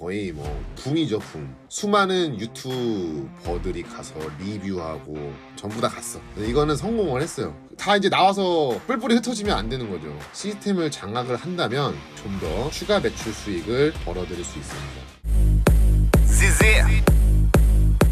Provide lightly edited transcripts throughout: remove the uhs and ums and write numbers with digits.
거의 뭐 붐이죠, 붐. 수많은 유튜버들이 가서 리뷰하고 전부 다 갔어. 이거는 성공을 했어요. 다 이제 나와서 뿔뿔이 흩어지면 안 되는 거죠. 시스템을 장악을 한다면 좀 더 추가 매출 수익을 벌어들일 수 있습니다.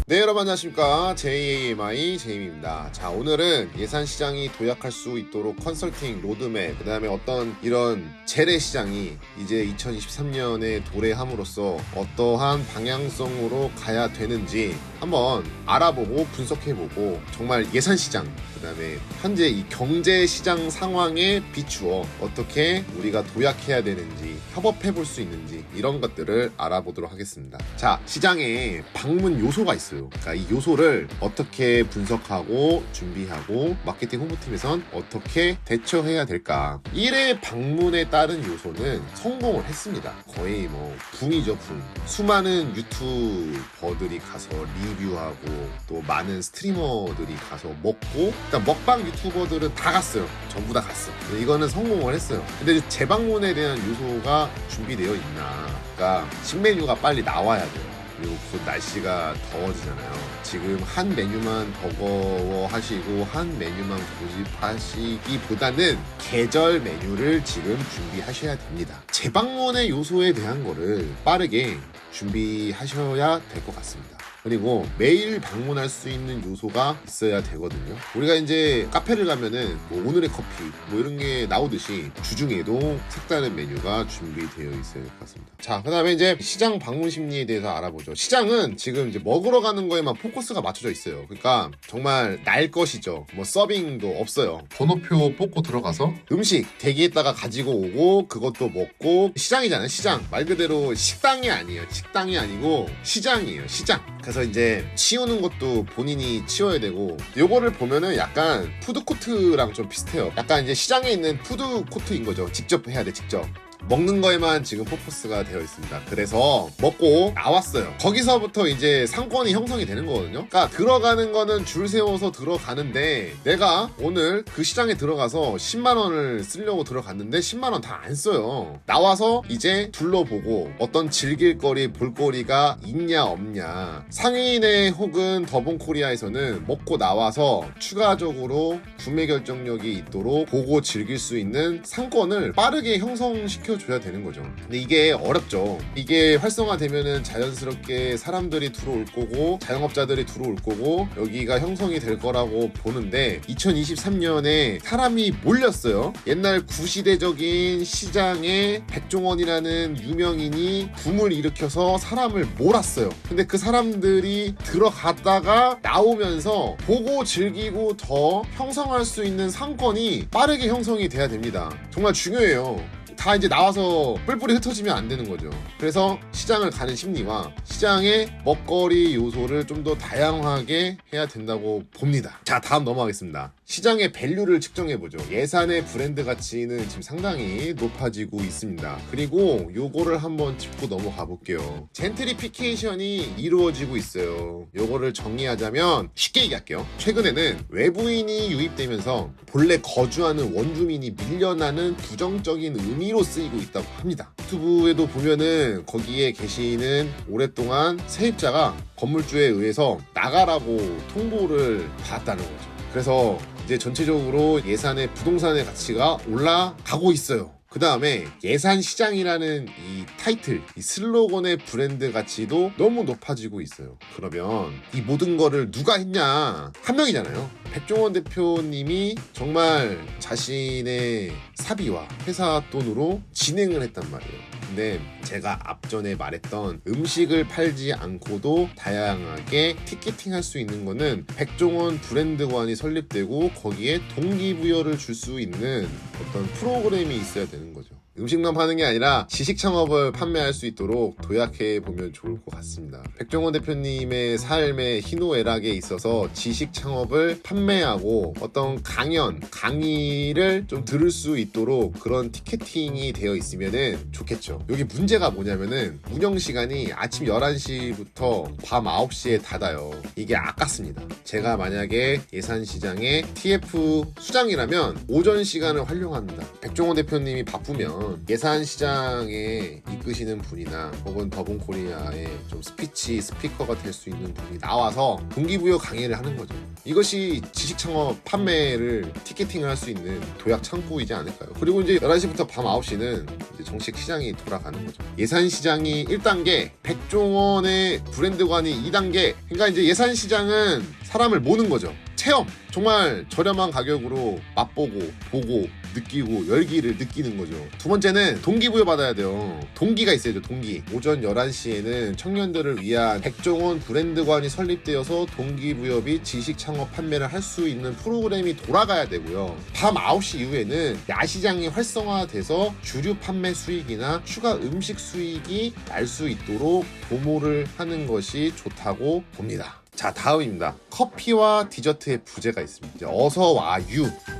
네, 여러분 안녕하십니까. JAMI 제임입니다. 자, 오늘은 예산시장이 도약할 수 있도록 컨설팅, 로드맵, 그 다음에 어떤 이런 재래시장이 이제 2023년에 도래함으로써 어떠한 방향성으로 가야 되는지 한번 알아보고 분석해보고, 정말 예산시장, 그 다음에 현재 이 경제시장 상황에 비추어 어떻게 우리가 도약해야 되는지, 협업해볼 수 있는지, 이런 것들을 알아보도록 하겠습니다. 자, 시장에 방문 요소가 있어요. 그러니까 이 요소를 어떻게 분석하고 준비하고 마케팅 홍보팀에선 어떻게 대처해야 될까. 1회 방문에 따른 요소는 성공을 했습니다. 거의 뭐 붐이죠, 붐. 수많은 유튜버들이 가서 리뷰하고 또 많은 스트리머들이 가서 먹고, 일단 먹방 유튜버들은 다 갔어요. 전부 다 갔어. 이거는 성공을 했어요. 근데 재방문에 대한 요소가 준비되어 있나. 그러니까 신메뉴가 빨리 나와야 돼요. 그리고 곧 날씨가 더워지잖아요. 지금 한 메뉴만 버거워하시고 한 메뉴만 고집하시기보다는 계절 메뉴를 지금 준비하셔야 됩니다. 재방문의 요소에 대한 거를 빠르게 준비하셔야 될 것 같습니다. 그리고 매일 방문할 수 있는 요소가 있어야 되거든요. 우리가 이제 카페를 가면은 뭐 오늘의 커피 뭐 이런 게 나오듯이 주중에도 색다른 메뉴가 준비되어 있어야 될 것 같습니다. 자, 그 다음에 이제 시장 방문 심리에 대해서 알아보죠. 시장은 지금 이제 먹으러 가는 거에만 포커스가 맞춰져 있어요. 그러니까 정말 날 것이죠. 뭐 서빙도 없어요. 번호표 뽑고 들어가서 음식 대기했다가 가지고 오고 그것도 먹고, 시장이잖아요. 시장 말 그대로 식당이 아니에요. 식당이 아니고 시장이에요. 시장. 그래서 이제 치우는 것도 본인이 치워야 되고, 요거를 보면은 약간 푸드코트랑 좀 비슷해요. 약간 이제 시장에 있는 푸드코트인 거죠. 직접 해야 돼, 직접. 먹는 거에만 지금 포커스가 되어 있습니다. 그래서 먹고 나왔어요. 거기서부터 이제 상권이 형성이 되는 거거든요. 그러니까 들어가는 거는 줄 세워서 들어가는데, 내가 오늘 그 시장에 들어가서 10만 원을 쓰려고 들어갔는데 10만 원 다 안 써요. 나와서 이제 둘러보고 어떤 즐길 거리, 볼거리가 있냐 없냐. 상인회 혹은 더본코리아에서는 먹고 나와서 추가적으로 구매 결정력이 있도록 보고 즐길 수 있는 상권을 빠르게 형성시켜 줘야 되는 거죠. 근데 이게 어렵죠. 이게 활성화되면은 자연스럽게 사람들이 들어올 거고 자영업자들이 들어올 거고 여기가 형성이 될 거라고 보는데, 2023년에 사람이 몰렸어요. 옛날 구시대적인 시장에 백종원이라는 유명인이 붐을 일으켜서 사람을 몰았어요. 근데 그 사람들이 들어갔다가 나오면서 보고 즐기고 더 형성할 수 있는 상권이 빠르게 형성이 돼야 됩니다. 정말 중요해요. 다 이제 나와서 뿔뿔이 흩어지면 안 되는 거죠. 그래서 시장을 가는 심리와 시장의 먹거리 요소를 좀 더 다양하게 해야 된다고 봅니다. 자, 다음 넘어가겠습니다. 시장의 밸류를 측정해보죠. 예산의 브랜드 가치는 지금 상당히 높아지고 있습니다. 그리고 요거를 한번 짚고 넘어가 볼게요. 젠트리피케이션이 이루어지고 있어요. 요거를 정리하자면 쉽게 얘기할게요. 최근에는 외부인이 유입되면서 본래 거주하는 원주민이 밀려나는 부정적인 의미로 쓰이고 있다고 합니다. 유튜브에도 보면은 거기에 계시는 오랫동안 세입자가 건물주에 의해서 나가라고 통보를 받았다는 거죠. 그래서 이제 전체적으로 예산의 부동산의 가치가 올라가고 있어요. 그 다음에 예산시장이라는 이 타이틀, 이 슬로건의 브랜드 가치도 너무 높아지고 있어요. 그러면 이 모든 거를 누가 했냐? 한 명이잖아요. 백종원 대표님이 정말 자신의 사비와 회사 돈으로 진행을 했단 말이에요. 근데 제가 앞전에 말했던 음식을 팔지 않고도 다양하게 티켓팅할 수 있는 거는 백종원 브랜드관이 설립되고 거기에 동기부여를 줄 수 있는 어떤 프로그램이 있어야 되는 거죠. 음식만 파는 게 아니라 지식 창업을 판매할 수 있도록 도약해 보면 좋을 것 같습니다. 백종원 대표님의 삶의 희노애락에 있어서 지식 창업을 판매하고 어떤 강의를 좀 들을 수 있도록 그런 티켓팅이 되어 있으면 좋겠죠. 여기 문제가 뭐냐면은 운영 시간이 아침 11시부터 밤 9시에 닫아요. 이게 아깝습니다. 제가 만약에 예산시장의 TF 수장이라면 오전 시간을 활용합니다. 백종원 대표님이 바쁘면 보면 예산 시장에 이끄시는 분이나 혹은 더본코리아의 좀 스피커가 될 수 있는 분이 나와서 동기부여 강의를 하는 거죠. 이것이 지식창업 판매를 티켓팅을 할 수 있는 도약 창구이지 않을까요? 그리고 이제 11시부터 밤 9시는 이제 정식 시장이 돌아가는 거죠. 예산 시장이 1단계, 백종원의 브랜드관이 2단계. 그러니까 이제 예산 시장은 사람을 모는 거죠. 체험! 정말 저렴한 가격으로 맛보고, 보고, 느끼고, 열기를 느끼는 거죠. 두 번째는 동기부여 받아야 돼요. 동기가 있어야 돼요, 동기. 오전 11시에는 청년들을 위한 백종원 브랜드관이 설립되어서 동기부여 및 지식창업 판매를 할 수 있는 프로그램이 돌아가야 되고요. 밤 9시 이후에는 야시장이 활성화돼서 주류 판매 수익이나 추가 음식 수익이 날 수 있도록 도모를 하는 것이 좋다고 봅니다. 자, 다음입니다. 커피와 디저트의 부재가 있습니다. 이제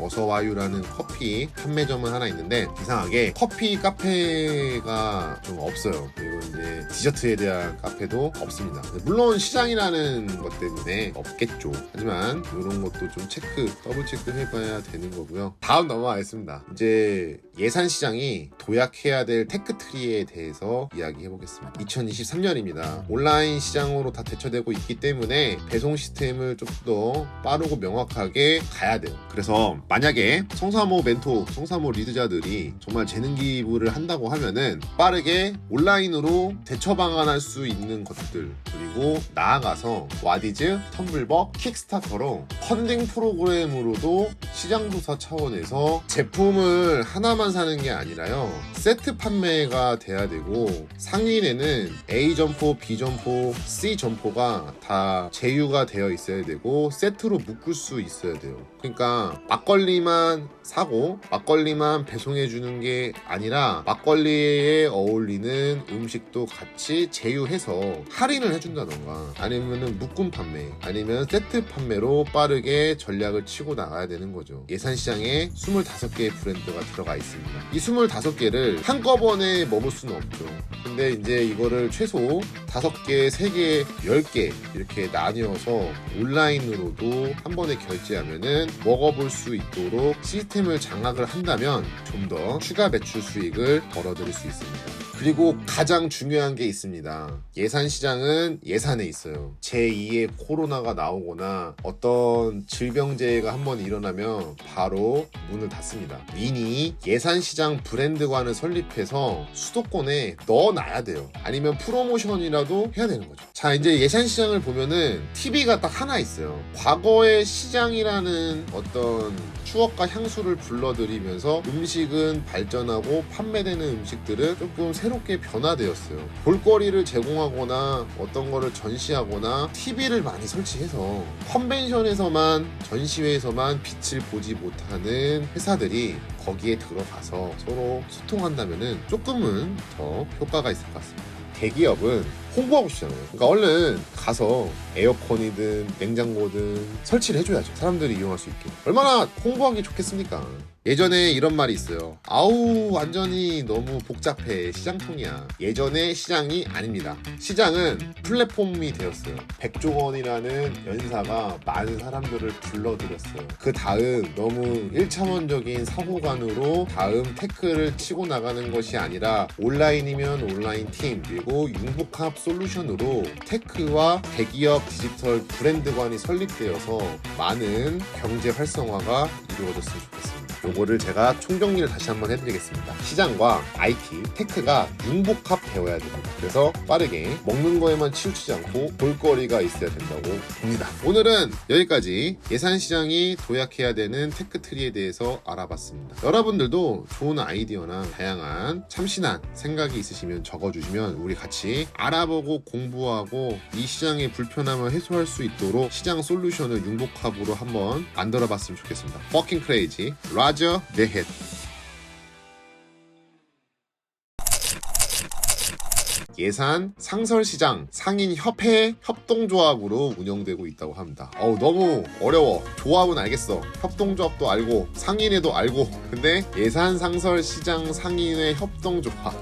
어서와유라는 커피 판매점은 하나 있는데 이상하게 커피 카페가 좀 없어요. 그리고 이제 디저트에 대한 카페도 없습니다. 물론 시장이라는 것 때문에 없겠죠. 하지만 이런 것도 좀 더블 체크 해봐야 되는 거고요. 다음 넘어가겠습니다. 이제 예산 시장이 도약해야 될 테크트리에 대해서 이야기해 보겠습니다. 2023년입니다. 온라인 시장으로 다 대처되고 있기 때문에 배송 시스템을 좀 더 빠르고 명확하게 가야 돼요. 그래서 만약에 성사모 멘토, 성사모 리드자들이 정말 재능 기부를 한다고 하면은 빠르게 온라인으로 대처 방안할 수 있는 것들, 그리고 나아가서 와디즈, 텀블벅, 킥스타터로 펀딩 프로그램으로도 시장조사 차원에서 제품을 하나만 사는 게 아니라요, 세트 판매가 돼야 되고 상인에는 A 점포, B 점포, C 점포가 다 제휴가 되어 있어야 되고 세트로 묶을 수 있어야 돼요. 그러니까 막걸리만 사고 막걸리만 배송해 주는 게 아니라 막걸리에 어울리는 음식도 같이 제휴해서 할인을 해준다던가 아니면은 묶음 판매 아니면 세트 판매로 빠르게 전략을 치고 나가야 되는 거죠. 예산시장에 25개의 브랜드가 들어가 있습니다. 이 25개를 한꺼번에 먹을 수는 없죠. 근데 이제 이거를 최소 5개, 3개, 10개 이렇게 나뉘어서 온라인으로도 한 번에 결제하면은 먹어볼 수 있도록 시스템을 장악을 한다면 좀 더 추가 매출 수익을 벌어들일 수 있습니다. 그리고 가장 중요한 게 있습니다. 예산 시장은 예산에 있어요. 제2의 코로나가 나오거나 어떤 질병재해가 한번 일어나면 바로 문을 닫습니다. 이니 예산 시장 브랜드관을 설립해서 수도권에 넣어놔야 돼요. 아니면 프로모션이라도 해야 되는 거죠. 자, 이제 예산 시장을 보면은 TV가 딱 하나 있어요. 과거의 시장이라는 어떤 추억과 향수를 불러들이면서 음식은 발전하고 판매되는 음식들은 조금 새롭게 변화되었어요. 볼거리를 제공하거나 어떤 거를 전시하거나 TV를 많이 설치해서 컨벤션에서만, 전시회에서만 빛을 보지 못하는 회사들이 거기에 들어가서 서로 소통한다면은 조금은 더 효과가 있을 것 같습니다. 대기업은 홍보하고 싶잖아요. 그러니까 얼른 가서 에어컨이든 냉장고든 설치를 해줘야죠. 사람들이 이용할 수 있게. 얼마나 홍보하기 좋겠습니까? 예전에 이런 말이 있어요. 아우, 완전히 너무 복잡해. 시장통이야. 예전의 시장이 아닙니다. 시장은 플랫폼이 되었어요. 백종원이라는 연사가 많은 사람들을 불러들였어요. 그 다음 너무 1차원적인 사고관으로 다음 태클을 치고 나가는 것이 아니라 온라인이면 온라인 팀, 그리고 융복합 솔루션으로 테크와 대기업 디지털 브랜드관이 설립되어서 많은 경제 활성화가 이루어졌으면 좋겠습니다. 요거를 제가 총정리를 다시 한번 해드리겠습니다. 시장과 IT, 테크가 융복합되어야 됩니다. 그래서 빠르게 먹는 거에만 치우치지 않고 볼거리가 있어야 된다고 봅니다. 오늘은 여기까지 예산시장이 도약해야 되는 테크트리에 대해서 알아봤습니다. 여러분들도 좋은 아이디어나 다양한 참신한 생각이 있으시면 적어주시면 우리 같이 알아보고 공부하고 이 시장의 불편함을 해소할 수 있도록 시장 솔루션을 융복합으로 한번 만들어봤으면 좋겠습니다. Fucking crazy. 라저 네헷. 예산 상설시장 상인협회 협동조합으로 운영되고 있다고 합니다. 너무 어려워. 조합은 알겠어. 협동조합도 알고 상인회도 알고. 근데 예산 상설시장 상인회 협동조합